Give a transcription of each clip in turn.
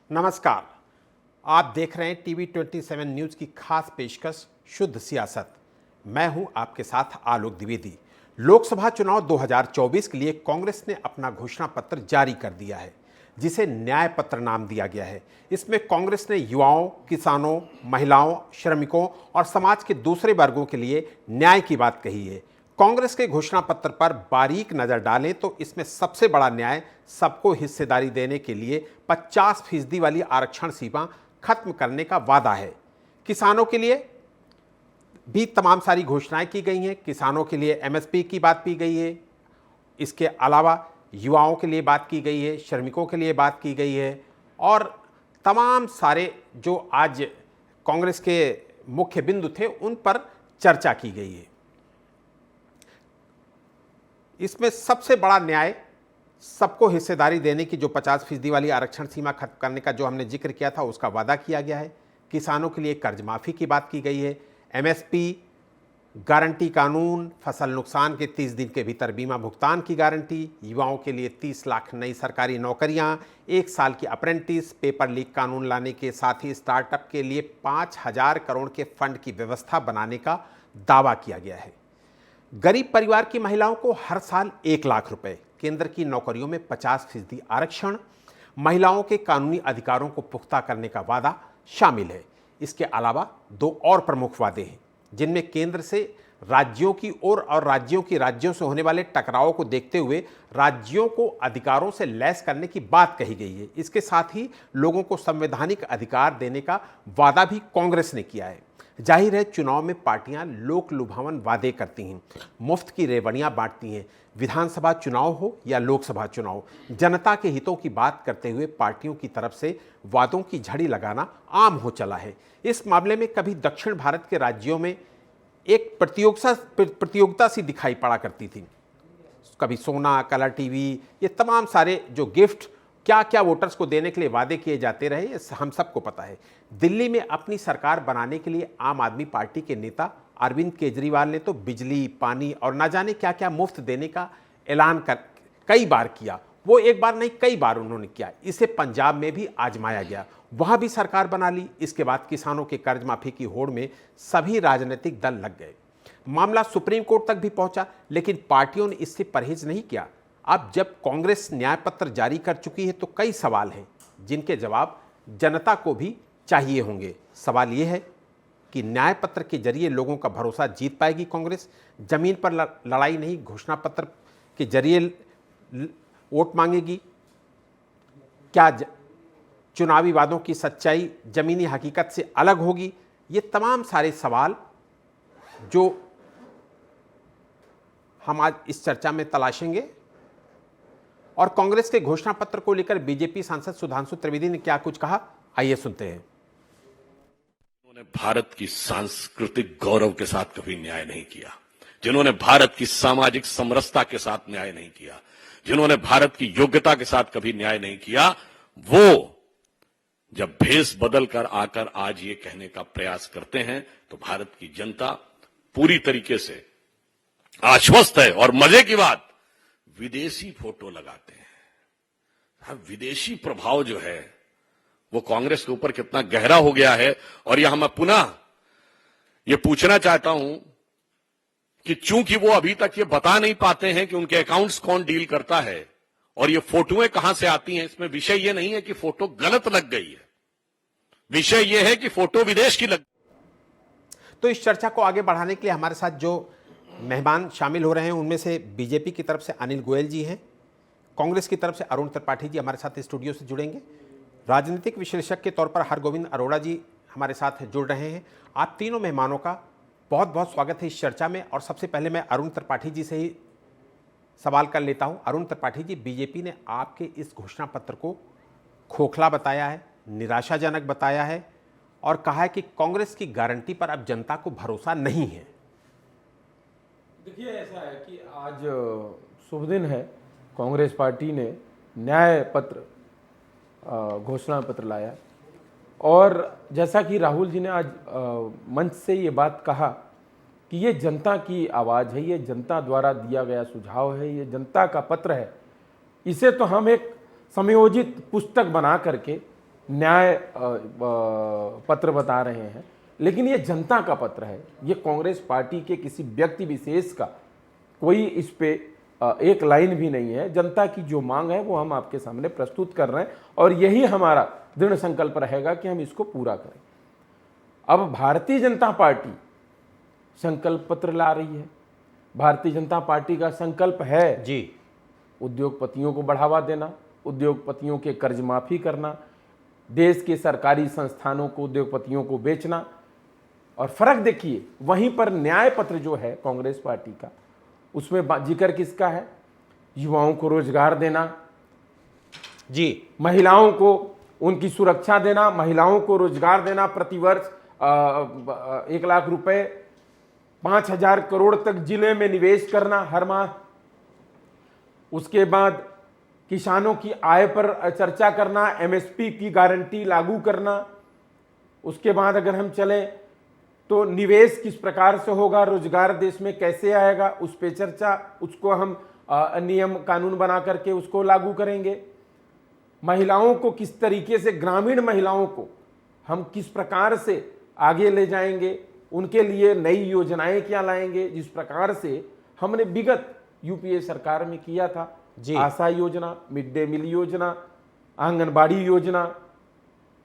नमस्कार। आप देख रहे हैं टीवी 27 न्यूज की खास पेशकश शुद्ध सियासत। मैं हूं आपके साथ आलोक द्विवेदी। लोकसभा चुनाव 2024 के लिए कांग्रेस ने अपना घोषणा पत्र जारी कर दिया है, जिसे न्याय पत्र नाम दिया गया है। इसमें कांग्रेस ने युवाओं, किसानों, महिलाओं, श्रमिकों और समाज के दूसरे वर्गों के लिए न्याय की बात कही है। कांग्रेस के घोषणा पत्र पर बारीक नजर डालें तो इसमें सबसे बड़ा न्याय सबको हिस्सेदारी देने के लिए 50% वाली आरक्षण सीमा खत्म करने का वादा है। किसानों के लिए भी तमाम सारी घोषणाएं की गई हैं। किसानों के लिए एमएसपी की बात की गई है। इसके अलावा युवाओं के लिए बात की गई है, श्रमिकों के लिए बात की गई है और तमाम सारे जो आज कांग्रेस के मुख्य बिंदु थे उन पर चर्चा की गई है। इसमें सबसे बड़ा न्याय सबको हिस्सेदारी देने की जो 50% वाली आरक्षण सीमा खत्म करने का जो हमने जिक्र किया था उसका वादा किया गया है। किसानों के लिए कर्ज माफ़ी की बात की गई है। एमएसपी गारंटी कानून, फसल नुकसान के 30 दिन के भीतर बीमा भुगतान की गारंटी, युवाओं के लिए 30 लाख नई सरकारी नौकरियां, 1 साल की अप्रेंटिस, पेपर लीक कानून लाने के साथ ही स्टार्टअप के लिए 5,000 करोड़ के फंड की व्यवस्था बनाने का दावा किया गया है। गरीब परिवार की महिलाओं को हर साल 1 लाख रुपए, केंद्र की नौकरियों में 50% आरक्षण, महिलाओं के कानूनी अधिकारों को पुख्ता करने का वादा शामिल है। इसके अलावा 2 और प्रमुख वादे हैं जिनमें केंद्र से राज्यों की ओर और राज्यों की राज्यों से होने वाले टकराव को देखते हुए राज्यों को अधिकारों से लैस करने की बात कही गई है। इसके साथ ही लोगों को संवैधानिक अधिकार देने का वादा भी कांग्रेस ने किया है। जाहिर है, चुनाव में पार्टियां लोक लुभावन वादे करती हैं, मुफ्त की रेवड़ियां बांटती हैं। विधानसभा चुनाव हो या लोकसभा चुनाव, जनता के हितों की बात करते हुए पार्टियों की तरफ से वादों की झड़ी लगाना आम हो चला है। इस मामले में कभी दक्षिण भारत के राज्यों में एक प्रतियोगिता सी दिखाई पड़ा करती थी। कभी सोना, कलर टीवी, ये तमाम सारे जो गिफ्ट क्या क्या वोटर्स को देने के लिए वादे किए जाते रहे, ये हम सबको पता है। दिल्ली में अपनी सरकार बनाने के लिए आम आदमी पार्टी के नेता अरविंद केजरीवाल ने तो बिजली, पानी और ना जाने क्या क्या मुफ्त देने का ऐलान कई बार किया। वो एक बार नहीं, कई बार उन्होंने किया। इसे पंजाब में भी आजमाया गया, वहां भी सरकार बना ली। इसके बाद किसानों के कर्ज माफी की होड़ में सभी राजनीतिक दल लग गए। मामला सुप्रीम कोर्ट तक भी पहुंचा, लेकिन पार्टियों ने इससे परहेज नहीं किया। अब जब कांग्रेस न्याय पत्र जारी कर चुकी है तो कई सवाल हैं जिनके जवाब जनता को भी चाहिए होंगे। सवाल यह है कि न्याय पत्र के जरिए लोगों का भरोसा जीत पाएगी कांग्रेस? जमीन पर लड़ाई नहीं, घोषणा पत्र के जरिए वोट मांगेगी? क्या चुनावी वादों की सच्चाई जमीनी हकीकत से अलग होगी? ये तमाम सारे सवाल जो हम आज इस चर्चा में तलाशेंगे। और कांग्रेस के घोषणा पत्र को लेकर बीजेपी सांसद सुधांशु त्रिवेदी ने क्या कुछ कहा, आइए सुनते हैं। उन्होंने भारत की सांस्कृतिक गौरव के साथ कभी न्याय नहीं किया, जिन्होंने भारत की सामाजिक समरसता के साथ न्याय नहीं किया, जिन्होंने भारत की योग्यता के साथ कभी न्याय नहीं किया, वो जब भेष बदल कर आकर आज ये कहने का प्रयास करते हैं तो भारत की जनता पूरी तरीके से आश्वस्त है। और मजे की बात, विदेशी फोटो लगाते हैं। विदेशी प्रभाव जो है वो कांग्रेस के ऊपर कितना गहरा हो गया है। और यहां मैं पुनः ये पूछना चाहता हूं कि चूंकि वो अभी तक ये बता नहीं पाते हैं कि उनके अकाउंट्स कौन डील करता है और ये फोटोएं कहां से आती हैं, इसमें विषय ये नहीं है कि फोटो गलत लग गई है, विषय ये है कि फोटो विदेश की लग। तो इस चर्चा को आगे बढ़ाने के लिए हमारे साथ जो मेहमान शामिल हो रहे हैं उनमें से बीजेपी की तरफ से अनिल गोयल जी हैं, कांग्रेस की तरफ से अरुण त्रिपाठी जी हमारे साथ स्टूडियो से जुड़ेंगे, राजनीतिक विश्लेषक के तौर पर हरगोविंद अरोड़ा जी हमारे साथ जुड़ रहे हैं। आप तीनों मेहमानों का बहुत बहुत स्वागत है इस चर्चा में। और सबसे पहले मैं अरुण त्रिपाठी जी से ही सवाल कर लेता हूं। अरुण त्रिपाठी जी, बीजेपी ने आपके इस घोषणा पत्र को खोखला बताया है, निराशाजनक बताया है और कहा है कि कांग्रेस की गारंटी पर अब जनता को भरोसा नहीं है। देखिए, ऐसा है कि आज शुभ दिन है। कांग्रेस पार्टी ने न्याय पत्र, घोषणा पत्र लाया और जैसा कि राहुल जी ने आज मंच से ये बात कहा कि ये जनता की आवाज़ है, ये जनता द्वारा दिया गया सुझाव है, ये जनता का पत्र है। इसे तो हम एक समयोजित पुस्तक बना करके न्याय पत्र बता रहे हैं, लेकिन ये जनता का पत्र है। ये कांग्रेस पार्टी के किसी व्यक्ति विशेष का कोई इस पे एक लाइन भी नहीं है। जनता की जो मांग है वो हम आपके सामने प्रस्तुत कर रहे हैं और यही हमारा दृढ़ संकल्प रहेगा कि हम इसको पूरा करें। अब भारतीय जनता पार्टी संकल्प पत्र ला रही है। भारतीय जनता पार्टी का संकल्प है जी उद्योगपतियों को बढ़ावा देना, उद्योगपतियों के कर्ज माफी करना, देश के सरकारी संस्थानों को उद्योगपतियों को बेचना। और फर्क देखिए, वहीं पर न्याय पत्र जो है कांग्रेस पार्टी का, उसमें जिक्र किसका है? युवाओं को रोजगार देना, जी, महिलाओं को उनकी सुरक्षा देना, महिलाओं को रोजगार देना, प्रतिवर्ष 1 लाख रुपए 5,000 करोड़ तक जिले में निवेश करना हर माह। उसके बाद किसानों की आय पर चर्चा करना, एमएसपी की गारंटी लागू करना। उसके बाद अगर हम चले तो निवेश किस प्रकार से होगा, रोजगार देश में कैसे आएगा, उस पे चर्चा, उसको हम नियम कानून बना करके उसको लागू करेंगे। महिलाओं को किस तरीके से, ग्रामीण महिलाओं को हम किस प्रकार से आगे ले जाएंगे, उनके लिए नई योजनाएं क्या लाएंगे, जिस प्रकार से हमने विगत यूपीए सरकार में किया था। जी। आशा योजना, मिड डे मील योजना, आंगनबाड़ी योजना,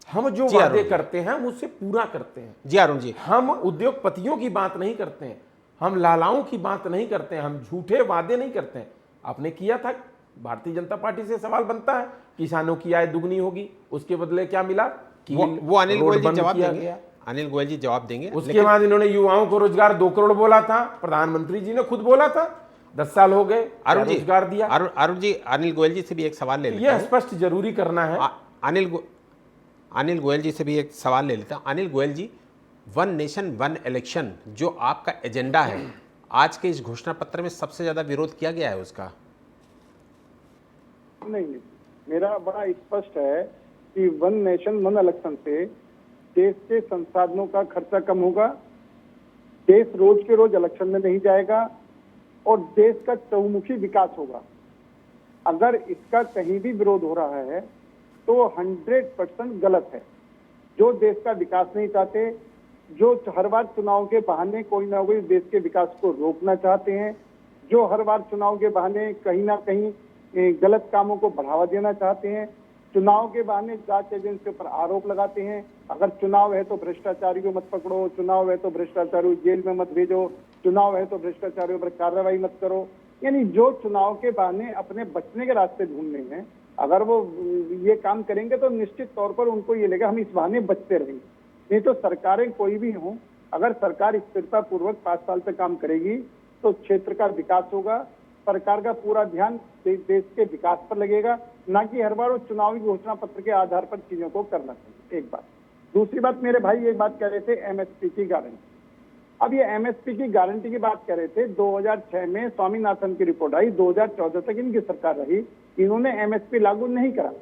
हम जो जी, वादे अरुण जी। करते हैं हम उससे पूरा करते हैं। जी अरुण जी, हम उद्योगपतियों की बात नहीं करते हैं, हम लालाओं की बात नहीं करते हैं, हम झूठे वादे नहीं करते हैं। आपने किया था, भारतीय जनता पार्टी से सवाल बनता है, किसानों की आय दुगनी होगी, उसके बदले क्या मिला? वो अनिल रोड गोयल जी बंद जवाब किया देंगे। गया। अनिल गोयल जी जवाब देंगे। उसके बाद इन्होंने युवाओं को रोजगार 2 करोड़ बोला था, प्रधानमंत्री जी ने खुद बोला था। 10 साल हो गए, अरुण जी, रोजगार दिया। अरुण जी, अनिल गोयल जी से भी एक सवाल ले लेते यह हैं। स्पष्ट जरूरी करना है। अनिल गोयल जी से भी एक सवाल ले लेता हूं। अनिल गोयल जी, वन नेशन वन इलेक्शन जो आपका एजेंडा है, आज के इस घोषणा पत्र में सबसे ज्यादा विरोध किया गया है उसका। नहीं, मेरा बड़ा स्पष्ट है कि वन नेशन वन इलेक्शन से देश के संसाधनों का खर्चा कम होगा, देश रोज के रोज इलेक्शन में नहीं जाएगा और देश का चहुमुखी विकास होगा। अगर इसका कहीं भी विरोध हो रहा है तो 100% गलत है। जो देश का विकास नहीं चाहते, जो हर बार चुनाव के बहाने कोई ना कोई देश के विकास को रोकना चाहते हैं, जो हर बार चुनाव के बहाने कहीं ना कहीं गलत कामों को बढ़ावा देना चाहते हैं, चुनाव के बहाने जांच एजेंसियों पर आरोप लगाते हैं। अगर चुनाव है तो भ्रष्टाचारियों मत पकड़ो, चुनाव है तो भ्रष्टाचारियों जेल में मत भेजो, चुनाव है तो भ्रष्टाचारियों पर कार्रवाई मत करो। यानी जो चुनाव के बहाने अपने बचने के रास्ते ढूंढने हैं, अगर वो ये काम करेंगे तो निश्चित तौर पर उनको ये लगेगा हम इस बहाने बचते रहेंगे। नहीं तो सरकारें कोई भी हों, अगर सरकार स्थिरता पूर्वक 5 साल तक काम करेगी तो क्षेत्र का विकास होगा। सरकार का पूरा ध्यान देश के विकास पर लगेगा, ना कि हर बार वो चुनावी घोषणा पत्र के आधार पर चीजों को करना चाहिए। एक बात। दूसरी बात, मेरे भाई एक बात कह रहे थे एमएसपी की गारंटी। अब ये एमएसपी की गारंटी की बात कर रहे थे। 2006 में स्वामीनाथन की रिपोर्ट आई, 2014 तक इनकी सरकार रही, इन्होंने एमएसपी लागू नहीं करा।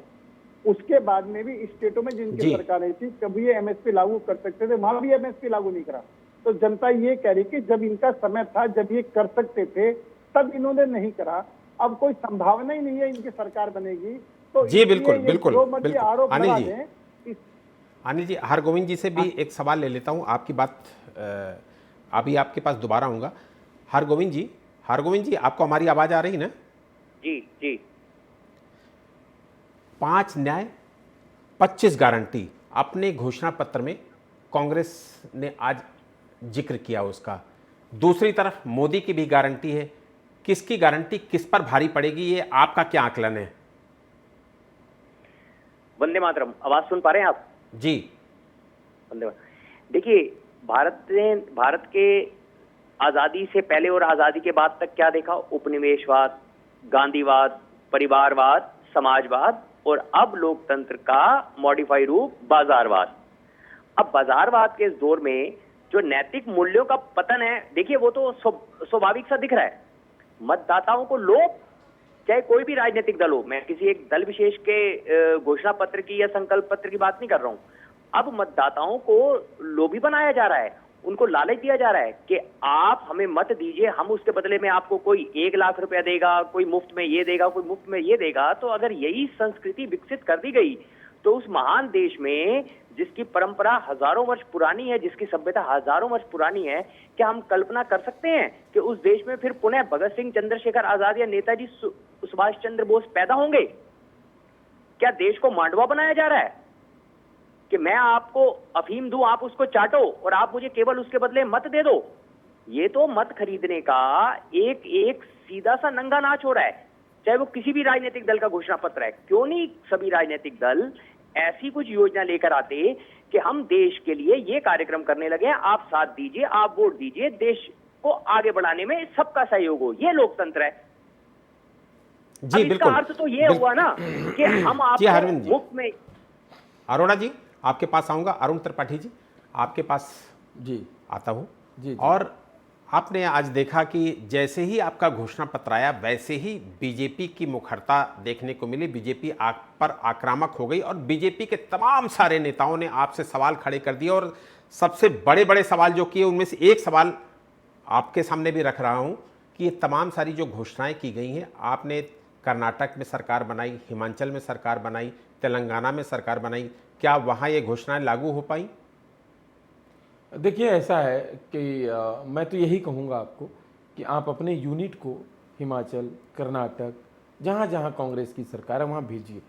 उसके बाद में भी स्टेटों में जिनकी सरकारें थी, कभी ये एमएसपी लागू कर सकते थे, वहां भी एमएसपी लागू नहीं करा। तो जनता ये कह रही कि जब इनका समय था, जब ये कर सकते थे, तब इन्होंने नहीं करा। अब कोई संभावना ही नहीं है इनकी सरकार बनेगी। तो जी बिल्कुल बिल्कुल आरोप अनिल लगा जी, दें। अनिल जी, हरगोविंद जी से भी एक सवाल ले लेता हूं। आपकी बात अभी आपके पास दोबारा आऊंगा। हरगोविंद जी, आपको हमारी आवाज आ रही ना? जी जी। 5 न्याय 25 गारंटी अपने घोषणा पत्र में कांग्रेस ने आज जिक्र किया उसका। दूसरी तरफ मोदी की भी गारंटी है। किसकी गारंटी किस पर भारी पड़ेगी, ये आपका क्या आकलन है? वंदे मातरम, आवाज सुन पा रहे हैं आप? जी। वंदे मातरम। देखिए, भारत के आजादी से पहले और आजादी के बाद तक क्या देखा? उपनिवेशवाद, गांधीवाद, परिवारवाद, समाजवाद और अब लोकतंत्र का मॉडिफाई रूप बाजारवाद। अब बाजारवाद के इस दौर में जो नैतिक मूल्यों का पतन है, देखिए वो तो स्वाभाविक सा दिख रहा है। मतदाताओं को लोग, चाहे कोई भी राजनीतिक दल हो, मैं किसी एक दल विशेष के घोषणा पत्र की या संकल्प पत्र की बात नहीं कर रहा हूं, अब मतदाताओं को लोभी बनाया जा रहा है, उनको लालच दिया जा रहा है कि आप हमें मत दीजिए, हम उसके बदले में आपको कोई 1 लाख रुपया देगा, कोई मुफ्त में ये देगा, कोई मुफ्त में ये देगा। तो अगर यही संस्कृति विकसित कर दी गई तो उस महान देश में जिसकी परंपरा हजारों वर्ष पुरानी है, जिसकी सभ्यता हजारों वर्ष पुरानी है, क्या हम कल्पना कर सकते हैं कि उस देश में फिर पुनः भगत सिंह, चंद्रशेखर आजाद या नेताजी सुभाष चंद्र बोस पैदा होंगे? क्या देश को मांडवा बनाया जा रहा है कि मैं आपको अफीम दूं, आप उसको चाटो और आप मुझे केवल उसके बदले मत दे दो? ये तो मत खरीदने का एक एक सीधा सा नंगा नाच हो रहा है, चाहे वो किसी भी राजनीतिक दल का घोषणा पत्र है। क्यों नहीं सभी राजनीतिक दल ऐसी कुछ योजना लेकर आते कि हम देश के लिए ये कार्यक्रम करने लगे, आप साथ दीजिए, आप वोट दीजिए, देश को आगे बढ़ाने में सबका सहयोग हो। ये लोकतंत्र है। जी अब बिल्कुल। इसका अर्थ तो ये हुआ ना कि हम जी आपको अरविंद जी, मुफ्त में। अरोड़ा जी आपके पास आऊंगा। अरुण त्रिपाठी जी आपके पास जी आता हूं। जी। और आपने आज देखा कि जैसे ही आपका घोषणा पत्र आया वैसे ही बीजेपी की मुखरता देखने को मिली। बीजेपी आप पर आक्रामक हो गई और बीजेपी के तमाम सारे नेताओं ने आपसे सवाल खड़े कर दिए और सबसे बड़े बड़े सवाल जो किए उनमें से एक सवाल आपके सामने भी रख रहा हूं कि ये तमाम सारी जो घोषणाएं की गई हैं, आपने कर्नाटक में सरकार बनाई, हिमाचल में सरकार बनाई, तेलंगाना में सरकार बनाई, क्या वहाँ ये घोषणाएं लागू हो पाई? देखिए ऐसा है कि मैं तो यही कहूँगा आपको कि आप अपने यूनिट को हिमाचल, कर्नाटक, जहाँ जहाँ कांग्रेस की सरकार है वहाँ भेजिए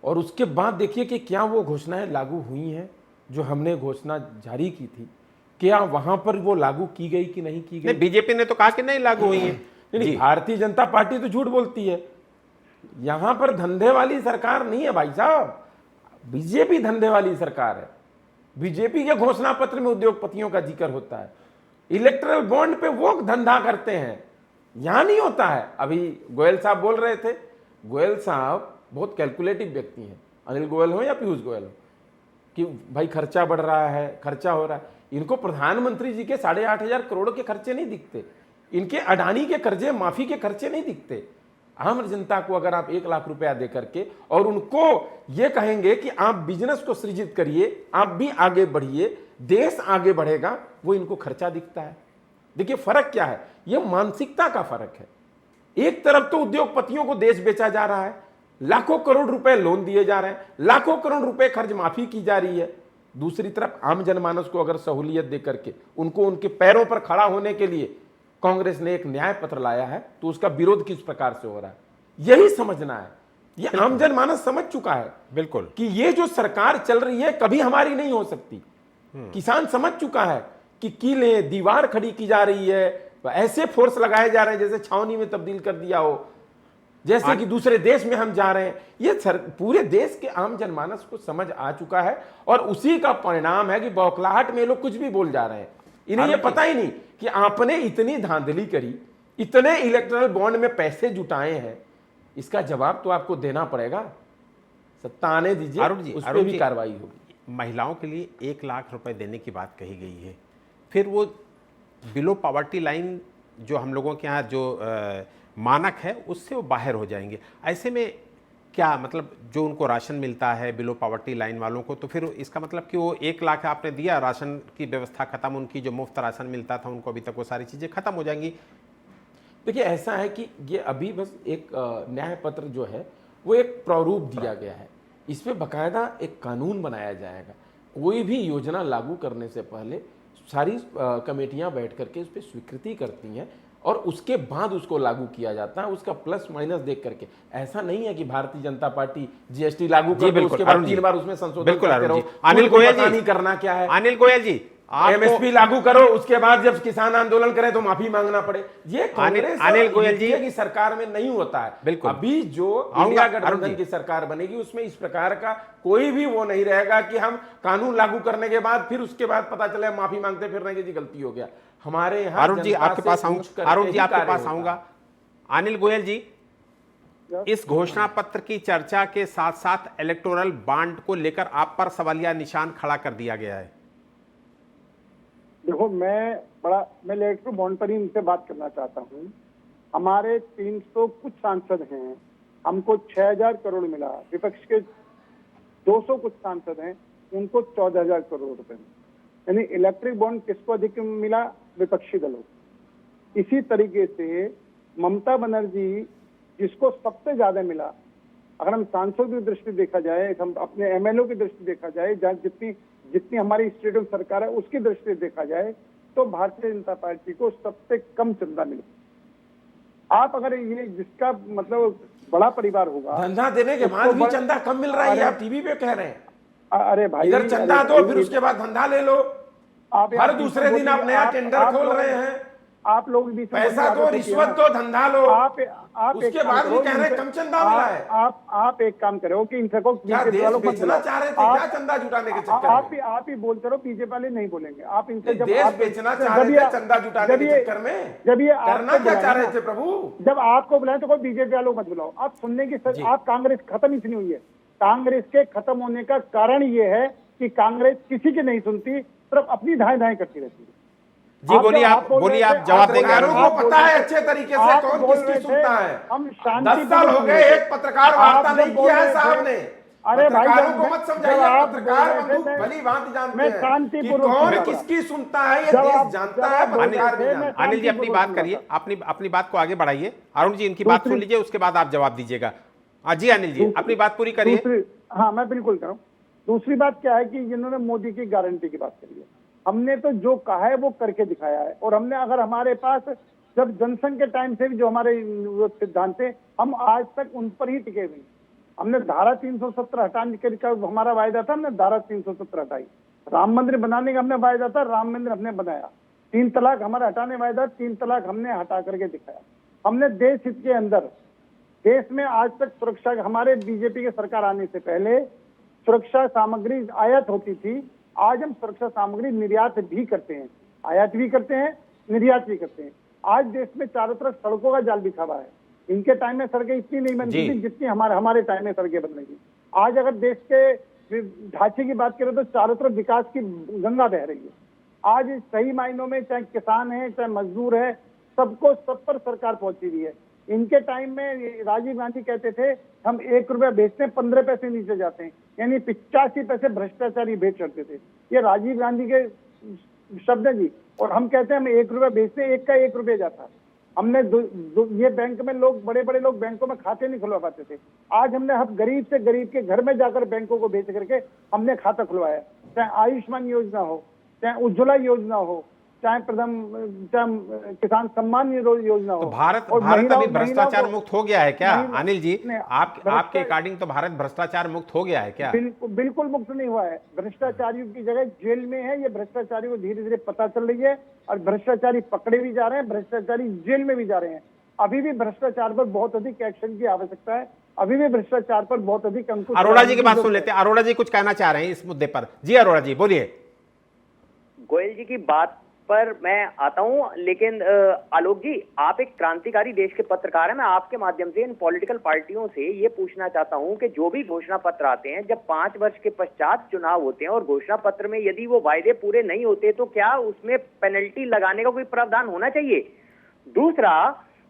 और उसके बाद देखिए कि क्या वो घोषणाएं लागू हुई हैं जो हमने घोषणा जारी की थी, क्या वहाँ पर वो लागू की गई कि नहीं की गई। बीजेपी ने तो कहा कि नहीं लागू हुई है। नहीं, भारतीय जनता पार्टी तो झूठ बोलती है। यहाँ पर धंधे वाली सरकार नहीं है भाई साहब, बीजेपी धंधे वाली सरकार है। बीजेपी के घोषणा पत्र में उद्योगपतियों का जिक्र होता है, इलेक्टरल बॉन्ड पे वो धंधा करते हैं, यहां नहीं होता है। अभी गोयल साहब बोल रहे थे, गोयल साहब बहुत कैलकुलेटिव व्यक्ति हैं, अनिल गोयल हो या पीयूष गोयल हो, कि भाई खर्चा बढ़ रहा है, खर्चा हो रहा है। इनको प्रधानमंत्री जी के 8,500 करोड़ के खर्चे नहीं दिखते, इनके अडानी के कर्जे माफी के खर्चे नहीं दिखते। आम जनता को अगर आप 1 लाख रुपया दे करके और उनको ये कहेंगे कि आप बिजनेस को सृजित करिए, आप भी आगे बढ़िए, देश आगे बढ़ेगा, वो इनको खर्चा दिखता है। देखिए फर्क क्या है, ये मानसिकता का फर्क है। एक तरफ तो उद्योगपतियों को देश बेचा जा रहा है, लाखों करोड़ रुपए लोन दिए जा रहे हैं, लाखों करोड़ रुपए कर्ज माफी की जा रही है। दूसरी तरफ आम जनमानस को अगर सहूलियत दे करके उनको उनके पैरों पर खड़ा होने के लिए कांग्रेस ने एक न्याय पत्र लाया है, तो उसका विरोध किस प्रकार से हो रहा है, यही समझना है। ये आम जनमानस समझ चुका है बिल्कुल कि ये जो सरकार चल रही है कभी हमारी नहीं हो सकती। किसान समझ चुका है कि किले दीवार खड़ी की जा रही है, ऐसे फोर्स लगाए जा रहे हैं जैसे छावनी में तब्दील कर दिया हो, जैसे कि दूसरे देश में हम जा रहे हैं। ये पूरे देश के आम जनमानस को समझ आ चुका है और उसी का परिणाम है कि बौखलाहट में लोग कुछ भी बोल जा रहे हैं। इन्हें ये पता ही नहीं कि आपने इतनी धांधली करी, इतने इलेक्टोरल बॉन्ड में पैसे जुटाए हैं, इसका जवाब तो आपको देना पड़ेगा। सत्ता आने दीजिए, उस पर भी कार्रवाई होगी। महिलाओं के लिए 1 लाख रुपए देने की बात कही गई है, फिर वो बिलो पॉवर्टी लाइन जो हम लोगों के यहाँ जो मानक है उससे वो बाहर हो जाएंगे। ऐसे में क्या मतलब जो उनको राशन मिलता है बिलो पॉवर्टी लाइन वालों को, तो फिर इसका मतलब कि वो 1 लाख आपने दिया, राशन की व्यवस्था खत्म, उनकी जो मुफ्त राशन मिलता था उनको अभी तक वो सारी चीज़ें खत्म हो जाएंगी। देखिए ऐसा है कि ये अभी बस एक न्याय पत्र जो है वो एक प्रारूप दिया गया है, इस पर बाकायदा एक कानून बनाया जाएगा। कोई भी योजना लागू करने से पहले सारी कमेटियां बैठ करके उस पर स्वीकृति करती हैं और उसके बाद उसको लागू किया जाता है, उसका प्लस माइनस देख करके। ऐसा नहीं है कि भारतीय जनता पार्टी जीएसटी लागू कर दो, उसके बाद 3 बार उसमें संशोधन करते रहो। अनिल गोयल जी नहीं करना क्या है, अनिल गोयल जी एमएसपी लागू करो, उसके बाद जब किसान आंदोलन करे तो माफी मांगना पड़े। ये अनिल गोयल जी की सरकार में नहीं होता है। बिल्कुल। अभी जो इंडिया गठबंधन की सरकार बनेगी उसमें इस प्रकार का कोई भी वो नहीं रहेगा कि हम कानून लागू करने के बाद फिर उसके बाद पता चले माफी मांगते फिरने की जी गलती हो गया। हमारे यहाँ अरुण जी आपके पास आऊंगा, अरुण जी आपके पास आऊंगा। अनिल गोयल जी, इस घोषणा पत्र की चर्चा के साथ साथ इलेक्टोरल बॉन्ड को लेकर आप पर सवालिया निशान खड़ा कर दिया गया है। देखो मैं इलेक्ट्रो बॉन्ड पर ही इनसे बात करना चाहता हूँ। हमारे 300 कुछ सांसद हैं, हमको 6,000 करोड़ मिला, विपक्ष के 200 कुछ सांसद हैं, उनको 14,000 करोड़ रुपए, यानी इलेक्ट्रिक बॉन्ड किसको अधिक मिला? विपक्षी दलों। इसी तरीके से ममता बनर्जी जिसको सबसे ज्यादा मिला, अगर हम सांसदों की दृष्टि देखा जाए, हम अपने एमएलओ की दृष्टि देखा जाए, जहाँ जितनी जितनी हमारी स्टेट ऑफ सरकार है उसकी दृष्टि देखा जाए, तो भारतीय जनता पार्टी को सबसे कम चंदा मिला। आप अगर ये जिसका मतलब बड़ा परिवार होगा, धंधा देने के बाद भी चंदा कम मिल रहा है, ये आप टीवी पे कह रहे हैं। अरे भाई, इधर चंदा दो, फिर उसके बाद धंधा ले लो। आप हर दूसरे दिन आप नया टेंडर खोल रहे हैं। आप लोग भी पैसा दो, रिश्वत दो, धंधा लो, आप उसके बाद भी कह रहे हैं कम चंदा मिला है। आप एक काम करो कि इनको क्या देश बेचना चाह रहे थे क्या चंदा जुटाने के चक्कर में? आप ही बोलते रहो, बीजेपी वाले नहीं बोलेंगे। आप इनसे जब देश बेचना चाह रहे थे चंदा जुटाने के चक्कर में, जब ये करना क्या चाह रहे थे प्रभु? जब आपको बुलाए तो कोई बीजेपी वालों मत बुलाओ। आप सुनने की आप कांग्रेस खत्म इसलिए हुई है। कांग्रेस के खत्म होने का कारण ये है कि कांग्रेस किसी की नहीं सुनती, सिर्फ अपनी धाएं धाएं करती रहती है। जी बोलिए, आप जवाब देंगे। पत्रकारों को पता है अच्छे तरीके से कौन किसकी सुनता है। हम 10 साल हो गए, एक पत्रकार वार्ता नहीं किया है साहब ने। अरे भाई, पत्रकारों को मत समझाइए, पत्रकार बंदूक भली भांति जानते हैं कि कौन किसकी सुनता है, ये देश जानता है, पत्रकार भी जानता है। अनिल जी अपनी बात करिए, अपनी बात को आगे बढ़ाइए। अरुण जी इनकी बात सुन लीजिए, उसके बाद आप जवाब दीजिएगा। जी अनिल जी अपनी बात पूरी करिए। हाँ, मैं बिल्कुल करूँ। दूसरी बात क्या है कि इन्होंने मोदी की गारंटी की बात करी है। हमने तो जो कहा है वो करके दिखाया है। और हमने अगर हमारे पास जब जनसंघ के टाइम से भी जो हमारे सिद्धांत थे, हम आज तक उन पर ही टिके हुए। हमने धारा 370 हटाने का हमारा वायदा था, हमने धारा 370 हटाई। राम मंदिर बनाने का हमने वायदा था, राम मंदिर हमने बनाया। 3 तलाक हमारा हटाने वायदा, 3 तलाक हमने हटा करके दिखाया। हमने देश हित के अंदर, देश में आज तक सुरक्षा, हमारे बीजेपी के सरकार आने से पहले सुरक्षा सामग्री आयात होती थी। आज हम सुरक्षा सामग्री निर्यात भी करते हैं, आयात भी करते हैं, निर्यात भी करते हैं। आज देश में चारों तरफ सड़कों का जाल बिछा हुआ है। इनके टाइम में सड़कें इतनी नहीं बनती थी जितनी हमारे टाइम में सड़कें बन रही। आज अगर देश के ढांचे की बात करें तो चारों तरफ विकास की गंगा बह रही है। आज सही मायनों में चाहे किसान है, चाहे मजदूर है, सबको सब पर सरकार पहुंची हुई है। इनके टाइम में राजीव गांधी कहते थे हम 1 रुपया बेचते हैं 15 पैसे नीचे जाते हैं, यानी 85 पैसे भ्रष्टाचारी बेच करते थे। ये राजीव गांधी के शब्द है जी। और हम कहते हैं हम 1 रुपया बेचते हैं, 1 का 1 रुपया जाता। हमने ये बैंक में लोग, बड़े बड़े लोग बैंकों में खाते नहीं खुलवा पाते थे। आज हमने हम गरीब से गरीब के घर में जाकर बैंकों को बेच करके हमने खाता खुलवाया। चाहे आयुष्मान योजना हो, चाहे उज्ज्वला योजना हो, चाहे किसान सम्मान योजना हो। तो भारत अभी भ्रष्टाचार मुक्त हो गया है क्या अनिल जी? आपके अकॉर्डिंग तो भारत भ्रष्टाचार मुक्त हो गया है क्या? बिल्कुल मुक्त नहीं हुआ है। भ्रष्टाचारियों की जगह जेल में है। ये भ्रष्टाचारियों को धीरे धीरे पता चल रही है और भ्रष्टाचारी पकड़े भी जा रहे हैं, भ्रष्टाचारी जेल में भी जा रहे हैं। अभी भी भ्रष्टाचार पर बहुत अधिक एक्शन की आवश्यकता है। अभी भी भ्रष्टाचार पर बहुत अधिक अंकुश। अरोड़ा जी की बात सुन लेते हैं। अरोड़ा जी कुछ कहना चाह रहे हैं इस मुद्दे पर। जी अरोड़ा जी बोलिए। गोयल जी की बात पर मैं आता हूं, लेकिन आलोक जी, आप एक क्रांतिकारी देश के पत्रकार हैं। मैं आपके माध्यम से इन पॉलिटिकल पार्टियों से ये पूछना चाहता हूं कि जो भी घोषणा पत्र आते हैं, जब 5 वर्ष के पश्चात चुनाव होते हैं और घोषणा पत्र में यदि वो वायदे पूरे नहीं होते तो क्या उसमें पेनल्टी लगाने का कोई प्रावधान होना चाहिए? दूसरा,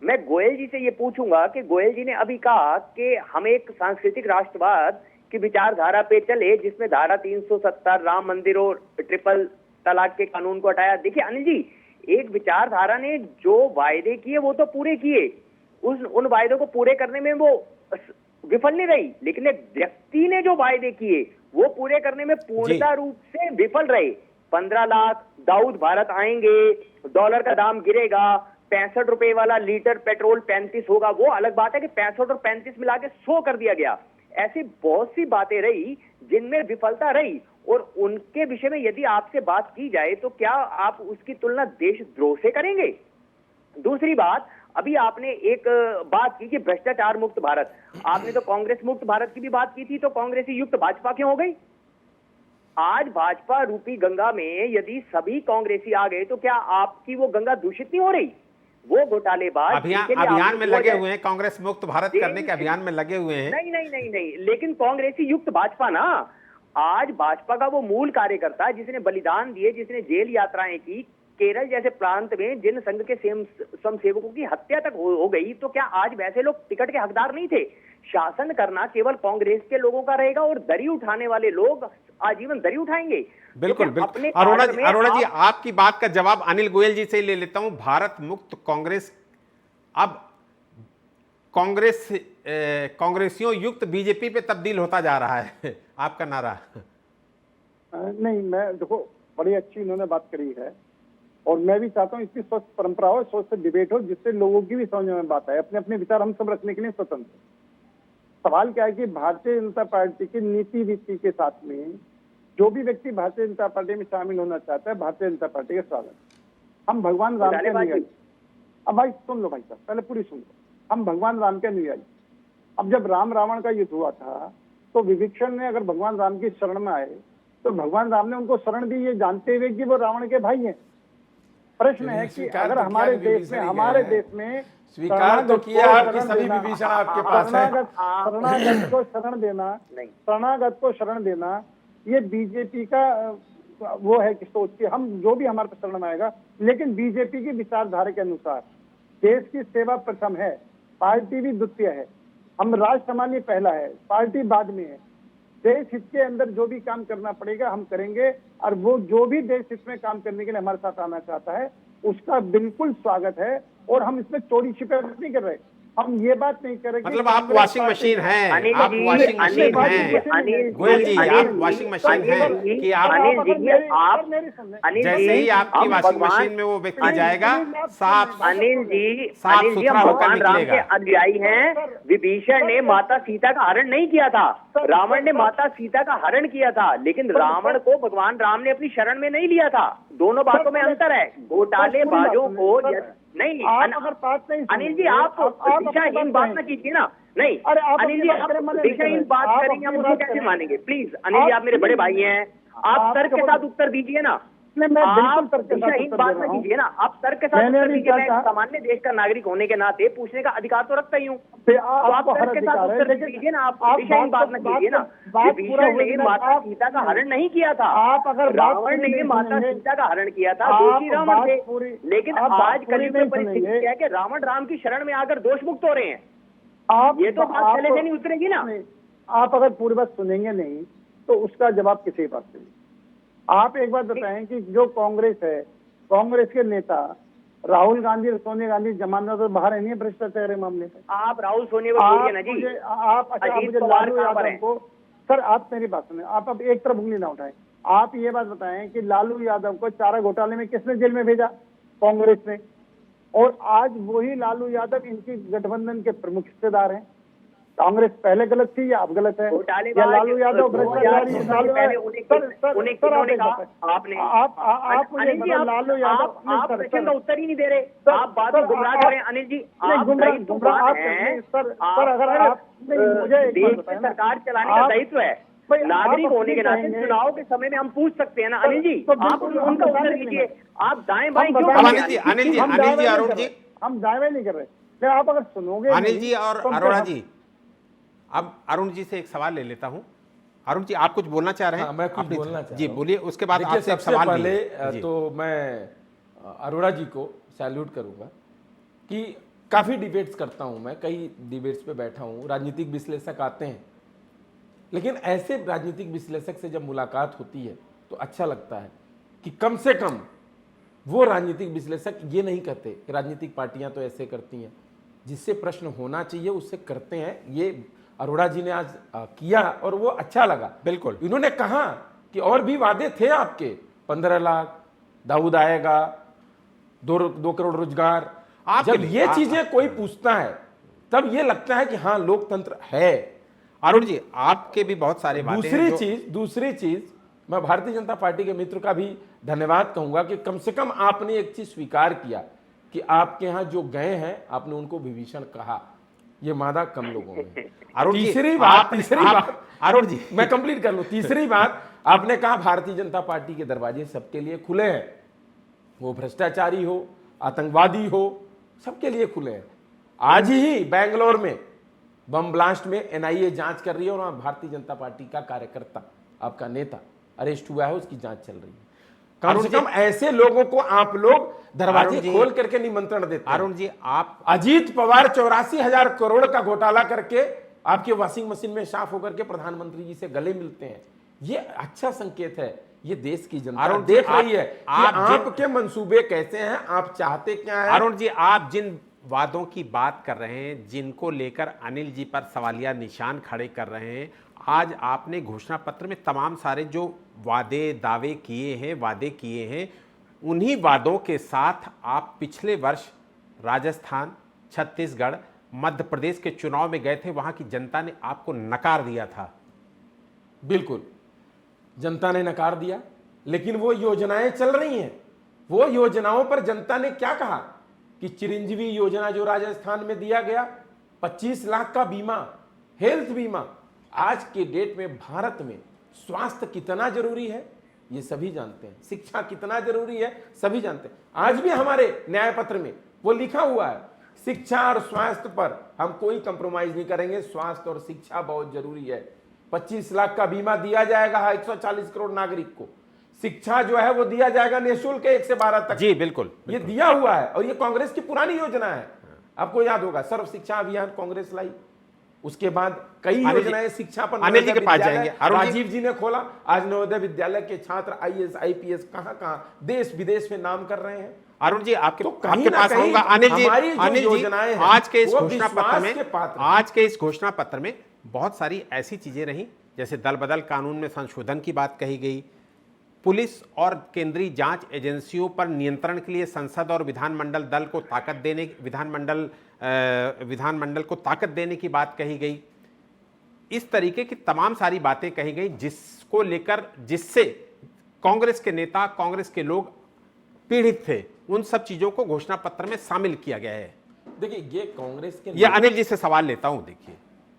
मैं गोयल जी से ये पूछूंगा कि गोयल जी ने अभी कहा कि हम एक सांस्कृतिक राष्ट्रवाद की विचारधारा पे चले जिसमें धारा 370, राम मंदिर और ट्रिपल तलाक के कानून को हटाया। देखिए अनिल जी, एक विचारधारा ने जो वायदे किए वो तो पूरे किए, उन वायदों को पूरे करने में वो विफल नहीं रही, लेकिन एक व्यक्ति ने जो वायदे किए वो पूरे करने में पूर्णतः रूप से विफल रहे। 15 लाख दाऊद भारत आएंगे, डॉलर का दाम गिरेगा, 65 रुपए वाला लीटर पेट्रोल 35 होगा। वो अलग बात है कि 65 और 35 मिला के 100 कर दिया गया। ऐसी बहुत सी बातें रही जिनमें विफलता रही, और उनके विषय में यदि आपसे बात की जाए तो क्या आप उसकी तुलना देशद्रोह से करेंगे? दूसरी बात, अभी आपने एक बात की कि भ्रष्टाचार मुक्त भारत, आपने तो कांग्रेस मुक्त भारत की भी बात की थी, तो कांग्रेसी युक्त भाजपा क्यों हो गई? आज भाजपा रूपी गंगा में यदि सभी कांग्रेसी आ गए तो क्या आपकी वो गंगा दूषित नहीं हो रही? वो घोटालेबाज अभियान में लगे हुए हैं, कांग्रेस मुक्त भारत करने के अभियान में लगे हुए हैं। नहीं, लेकिन कांग्रेसी युक्त भाजपा ना, आज भाजपा का वो मूल कार्यकर्ता जिसने बलिदान दिए, जिसने जेल यात्राएं की, केरल जैसे प्रांत में जिन संघ के स्वयंसेवकों की हत्या तक हो गई, तो क्या आज वैसे लोग टिकट के हकदार नहीं थे? शासन करना केवल कांग्रेस के लोगों का रहेगा और दरी उठाने वाले लोग आजीवन दरी उठाएंगे। बिल्कुल बिल्कुल। अरोड़ा जी आपकी बात का जवाब अनिल गोयल जी से ले लेता हूं। भारत मुक्त कांग्रेस अब कांग्रेसियों युक्त बीजेपी पे तब्दील होता जा रहा है आपका नारा। नहीं, मैं देखो बड़ी अच्छी इन्होंने बात करी है और मैं भी चाहता हूँ इसकी स्वस्थ परंपरा हो, सोच से डिबेट हो, जिससे लोगों की भी समझ में बात आए। अपने अपने विचार हम सब रखने के लिए स्वतंत्र। सवाल क्या है कि भारतीय जनता पार्टी की नीति रीति के साथ में जो भी व्यक्ति भारतीय जनता पार्टी में शामिल होना चाहता है, भारतीय जनता पार्टी का स्वागत। हम भगवान राम के अनुयायी। अब भाई सुन लो भाई साहब, पहले पूरी सुन लो। हम भगवान राम के अनुयायी। अब जब राम रावण का युद्ध हुआ था तो विभीषण ने अगर भगवान राम की शरण में आए तो भगवान राम ने उनको शरण दी, ये जानते हुए कि वो रावण के भाई हैं। प्रश्न है कि अगर हमारे देश में स्वीकार तो किया आपकी सभी विभीषण आपके पास है। शरणागत को शरण देना ये बीजेपी का वो है कि सोच के हम जो भी हमारे पास शरण में आएगा, लेकिन बीजेपी की विचारधारा के अनुसार देश की सेवा प्रथम है, पार्टी भी द्वितीय है, हम राष्ट्र सामान्य पहला है, पार्टी बाद में है। देश हित के अंदर जो भी काम करना पड़ेगा हम करेंगे और वो जो भी देश हित में काम करने के लिए हमारे साथ आना चाहता है उसका बिल्कुल स्वागत है। और हम इसमें चोरी छिपे नहीं कर रहे। हम ये बात नहीं करेंगे मतलब आप वॉशिंग मशीन हैं, आप वॉशिंग मशीन हैं गोयल जी, आप वॉशिंग मशीन हैं कि आप जैसे ही आपकी वॉशिंग मशीन में वो व्यक्ति जाएगा साफ सुथरा होकर निकलेगा। अनुयायी हैं। विभीषण ने माता सीता का हरण नहीं किया था, रावण ने माता सीता का हरण किया था, लेकिन रावण को भगवान राम ने अपनी शरण में नहीं लिया था। दोनों बातों में अंतर है। घोटालेबाजों को नहीं, अनिल जी आप दिशाहीन बात ना कीजिए ना। नहीं अनिल जी, आप दिशाहीन बात करेंगे हम उसको कैसे मानेंगे? प्लीज अनिल जी, आप मेरे बड़े भाई हैं, आप तर्क के साथ उत्तर दीजिए ना। आप दिशाहीन बात ना कीजिए ना, आप तर्क के साथ उत्तर दीजिए। मैं सामान्य देश का नागरिक होने के नाते पूछने का अधिकार तो रखता ही हूँ, तो आप तर्क के साथ उत्तर दीजिए ना। आप दिशाहीन बात ना कीजिए ना। विभीषण ने माता सीता का हरण नहीं किया था, रावण ने माता सीता का हरण किया था, दोषी रावण थे। लेकिन आज कलयुग में परिस्थिति क्या है कि रावण राम की शरण में आकर दोष मुक्त हो रहे हैं। ये तो बात पहले से नहीं उतरेगी ना। आप अगर पूरी बात सुनेंगे नहीं तो उसका जवाब किसी बात से नहीं। आप एक बात बताएं कि जो कांग्रेस है, कांग्रेस के नेता राहुल गांधी और सोनिया गांधी जमानत तो बाहर है नहीं भ्रष्टाचार के मामले में। आप राहुल सोनिया को बोलिए ना जी। आप मुझे लालू यादव को, सर आप मेरी बात सुने, आप अब एक तरफ उंगली ना उठाएं। आप ये बात बताएं कि लालू यादव को चारा घोटाले में किसने जेल में भेजा? कांग्रेस ने। और आज वही लालू यादव इनकी गठबंधन के प्रमुख हिस्सेदार हैं। कांग्रेस पहले गलत थी या अब गलत है? या लालू यादव भ्रष्टाचारी? लालू यादव आप प्रश्न का उत्तर ही नहीं दे रहे, आप बात में गुमराह कर रहे हैं। अनिल जी आप अगर आप मुझे देश में सरकार चलाने का दायित्व है, नागरिक होने के नाते चुनाव के समय में हम पूछ सकते हैं ना। अनिल जी आप उनका उत्तर दीजिए। आप दाएं बाएं क्यों? अनिल जी अरुण जी, हम दाएं बाएं नहीं कर रहे। आप अगर सुनोगे अनिल जी और अरोड़ा जी, अब अरुण जी से एक सवाल ले लेता हूं। अरुण जी आप कुछ बोलना चाह रहे हैं? मैं कुछ बोलना चाह रहा हूं। जी बोलिए, उसके बाद आपसे एक सवाल पहले तो मैं अरोड़ा जी को सैल्यूट करूंगा कि काफ़ी डिबेट्स करता हूं मैं, कई डिबेट्स पे बैठा हूं, राजनीतिक विश्लेषक आते हैं, लेकिन ऐसे राजनीतिक विश्लेषक से जब मुलाकात होती है तो अच्छा लगता है कि कम से कम वो राजनीतिक विश्लेषक ये नहीं कहते कि राजनीतिक पार्टियां तो ऐसे करती हैं, जिससे प्रश्न होना चाहिए उससे करते हैं। ये अरोड़ा जी ने आज किया और वो अच्छा लगा। बिल्कुल, इन्होंने कहा कि और भी वादे थे आपके, 15 लाख, दाऊद आएगा, 2 करोड़ रोजगार। जब ये चीजें कोई पूछता है तब ये लगता है कि हाँ लोकतंत्र है। अरुण जी आपके भी बहुत सारे वादे हैं। दूसरी चीज मैं भारतीय जनता पार्टी के मित्र का भी धन्यवाद कहूंगा कि कम से कम आपने एक चीज स्वीकार किया कि आपके यहाँ जो गए हैं आपने उनको विभीषण कहा। ये मादा कम लोगों में। तीसरी बात अरुण जी मैं कंप्लीट कर लूं। तीसरी बात आपने कहा भारतीय जनता पार्टी के दरवाजे सबके लिए खुले हैं, वो भ्रष्टाचारी हो, आतंकवादी हो, सबके लिए खुले हैं। आज ही बेंगलोर में बम ब्लास्ट में एनआईए जांच कर रही है और वहां भारतीय जनता पार्टी का कार्यकर्ता, आपका नेता अरेस्ट हुआ है, उसकी जांच चल रही है। कम से कम ऐसे लोगों को आप लोग दरवाजे खोल करके निमंत्रण देते हैं। अरुण जी आप, अजीत पवार 84,000 करोड़ का घोटाला करके आपके वॉशिंग मशीन में साफ होकर के प्रधानमंत्री जी से गले मिलते हैं, ये अच्छा संकेत है। ये देश की जनता देख रही है कि आपके मंसूबे कैसे हैं, आप चाहते क्या हैं। अरुण जी आप जिन वादों की बात कर रहे हैं, जिनको लेकर अनिल जी पर सवालिया निशान खड़े कर रहे हैं। आज आपने घोषणा पत्र में तमाम सारे जो दावे किए हैं, उन्हीं वादों के साथ आप पिछले वर्ष राजस्थान, छत्तीसगढ़, मध्य प्रदेश के चुनाव में गए थे, वहां की जनता ने आपको नकार दिया था। बिल्कुल, जनता ने नकार दिया, लेकिन वो योजनाएं चल रही हैं। वो योजनाओं पर जनता ने क्या कहा कि चिरंजीवी योजना जो राजस्थान में दिया गया, 25 लाख का बीमा, हेल्थ बीमा, आज के डेट में भारत में स्वास्थ्य कितना जरूरी है ये सभी जानते हैं, शिक्षा कितना जरूरी है सभी जानते हैं। आज भी हमारे न्याय पत्र में वो लिखा हुआ है, शिक्षा और स्वास्थ्य पर हम कोई कंप्रोमाइज नहीं करेंगे, स्वास्थ्य और शिक्षा बहुत जरूरी है। 25 लाख का बीमा दिया जाएगा 140 करोड़ नागरिक को, शिक्षा जो है वो दिया जाएगा निःशुल्क 1 से 12 तक। जी बिल्कुल, ये दिया हुआ है और ये कांग्रेस की पुरानी योजना है। आपको याद होगा सर्व शिक्षा अभियान कांग्रेस लाई, उसके बाद कई योजनाएं शिक्षा पर अनिल जी के पास जाएंगे। राजीव जी ने खोला, आज नवोदय विद्यालय के छात्र IAS IPS कहां देश विदेश में नाम कर रहे हैं। अरुण जी आपके कहीं ना पास कहीं आऊंगा। अनिल जी योजनाएं हैं, आज के इस वो घोषणा पत्र विश्वास में के पात्र हैं। आज के इस घोषणा पत्र में बहुत सारी ऐसी चीजें रही, जैसे दल बदल कानून में संशोधन की बात कही गई, पुलिस और केंद्रीय जांच एजेंसियों पर नियंत्रण के लिए संसद और विधानमंडल विधानमंडल को ताकत देने की बात कही गई। इस तरीके की तमाम सारी बातें कही गई, जिसको लेकर जिससे कांग्रेस के नेता, कांग्रेस के लोग पीड़ित थे, उन सब चीजों को घोषणा पत्र में शामिल किया गया है। देखिए ये कांग्रेस के, ये अनिल जी से सवाल लेता हूं। देखिए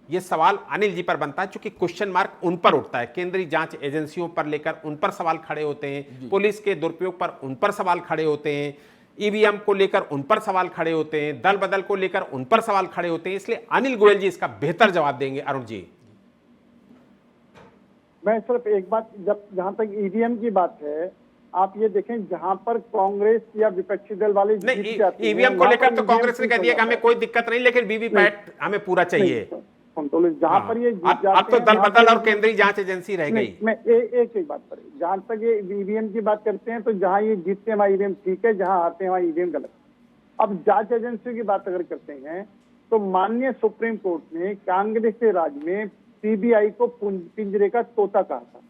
ये सवाल अनिल जी पर बनता है, क्योंकि क्वेश्चन मार्क उन पर उठता है, केंद्रीय जांच एजेंसियों पर लेकर उन पर सवाल खड़े होते हैं, पुलिस के दुरुपयोग पर उन पर सवाल खड़े होते हैं, ईवीएम को लेकर उन पर सवाल खड़े होते हैं, दल बदल को लेकर उन पर सवाल खड़े होते हैं। इसलिए अनिल गोयल जी इसका बेहतर जवाब देंगे। अरुण जी, मैं सिर्फ एक बात, जब जहां तक ईवीएम की बात है, आप ये देखें जहां पर कांग्रेस या विपक्षी दल वाले नहीं, ईवीएम को लेकर तो कांग्रेस ने कह दिया कि हमें कोई दिक्कत नहीं, लेकिन वीवीपैट हमें पूरा चाहिए। जहां पर ये अब तो दल बदल और केंद्रीय जांच एजेंसी रह गई। मैं एक बात पर, जहां तक ये ईवीएम की बात करते हैं, तो जहां ये जीतते हैं वहां ईवीएम ठीक है, जहां हारते हैं वहां ईवीएम गलत। अब जांच एजेंसियों की बात अगर करते हैं, तो माननीय सुप्रीम कोर्ट ने कांग्रेस के राज में सीबीआई को पिंजरे का तोता कहा था।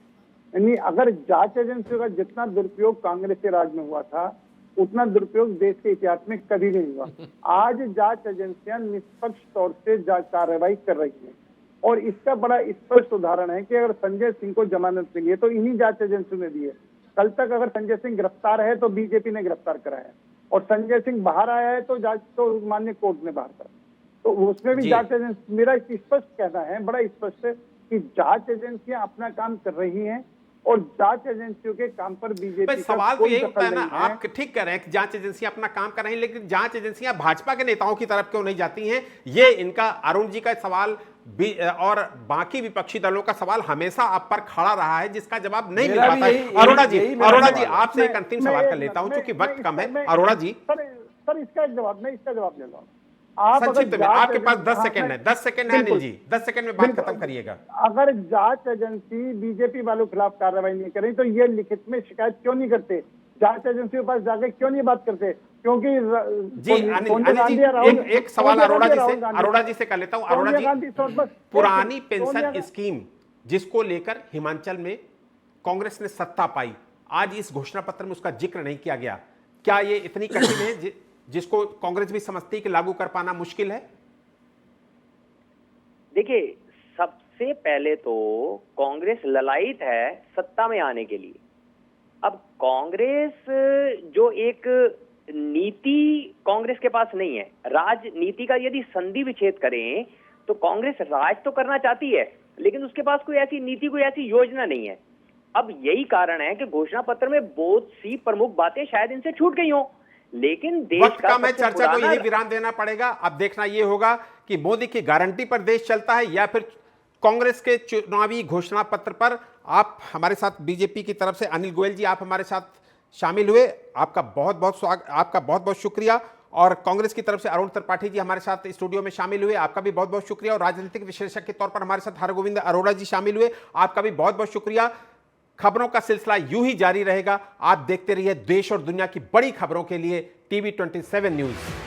यानी अगर जांच एजेंसियों का जितना दुरुपयोग कांग्रेस के राज में हुआ था, उतना दुरुपयोग देश के इतिहास में कभी नहीं हुआ। आज जांच एजेंसियां निष्पक्ष तौर से कार्रवाई कर रही हैं, और इसका बड़ा स्पष्ट उदाहरण है कि अगर संजय सिंह को जमानत मिली है तो इन्हीं जांच एजेंसियों ने दी है। कल तक अगर संजय सिंह गिरफ्तार है तो बीजेपी ने गिरफ्तार कराया, और संजय सिंह बाहर आया है तो जांच तो माननीय कोर्ट ने बाहर करा, तो उसमें भी जांच एजेंसी, मेरा स्पष्ट कहना है, बड़ा स्पष्ट है कि जांच एजेंसियां अपना काम कर रही हैं, और जांच एजेंसियों के काम पर बीजेपी सवाल तो यही होता है ना, आप ठीक कह रहे हैं कि जांच एजेंसियां अपना काम कर रही हैं, लेकिन जांच एजेंसियां भाजपा के नेताओं की तरफ क्यों नहीं जाती हैं? ये इनका, अरुण जी का सवाल और बाकी विपक्षी दलों का सवाल हमेशा आप पर खड़ा रहा है, जिसका जवाब नहीं मिल पाता है। अरोड़ा जी आपसे एक अंतिम सवाल कर लेता हूं, क्योंकि वक्त कम है। अरोड़ा जी, सर इसका एक जवाब, मैं इसका जवाब ले रहा हूँ। संक्षिप्त में, आपके पास 10 सेकंड है, 10 सेकंड है अनिल जी, 10 सेकंड में बात खत्म करिएगा। अगर जांच एजेंसी बीजेपी वालों के खिलाफ कार्रवाई नहीं करें तो ये लिखित में शिकायत क्यों नहीं करते? जांच एजेंसी के पास जाके क्यों नहीं बात करते? क्योंकि जी अनिल जी, एक सवाल अरोड़ा जी से कर लेता हूं। अरोड़ा जी, पुरानी पेंशन स्कीम जिसको लेकर हिमाचल में कांग्रेस ने सत्ता पाई, आज इस घोषणा पत्र में उसका जिक्र नहीं किया गया। क्या ये इतनी कठिन है जिसको कांग्रेस भी समझती है कि लागू कर पाना मुश्किल है? देखिए, सबसे पहले तो कांग्रेस ललायित है सत्ता में आने के लिए। अब कांग्रेस जो एक नीति कांग्रेस के पास नहीं है, राजनीति का यदि संधि विच्छेद करें तो कांग्रेस राज तो करना चाहती है, लेकिन उसके पास कोई ऐसी नीति, कोई ऐसी योजना नहीं है। अब यही कारण है कि घोषणा पत्र में बहुत सी प्रमुख बातें शायद इनसे छूट गई हों, लेकिन देश का मैं चर्चा को यही विराम देना पड़ेगा। अब देखना यह होगा कि मोदी की गारंटी पर देश चलता है या फिर कांग्रेस के चुनावी घोषणा पत्र पर। आप हमारे साथ बीजेपी की तरफ से अनिल गोयल जी, आप हमारे साथ शामिल हुए, आपका बहुत बहुत स्वागत, आपका बहुत बहुत शुक्रिया। और कांग्रेस की तरफ से अरुण त्रिपाठी जी हमारे साथ स्टूडियो में शामिल हुए, आपका भी बहुत बहुत शुक्रिया। और राजनीतिक विश्लेषक के तौर पर हमारे साथ हरगोविंद अरोड़ा जी शामिल हुए, आपका भी बहुत बहुत शुक्रिया। खबरों का सिलसिला यूं ही जारी रहेगा। आप देखते रहिए देश और दुनिया की बड़ी खबरों के लिए TV 27 न्यूज़।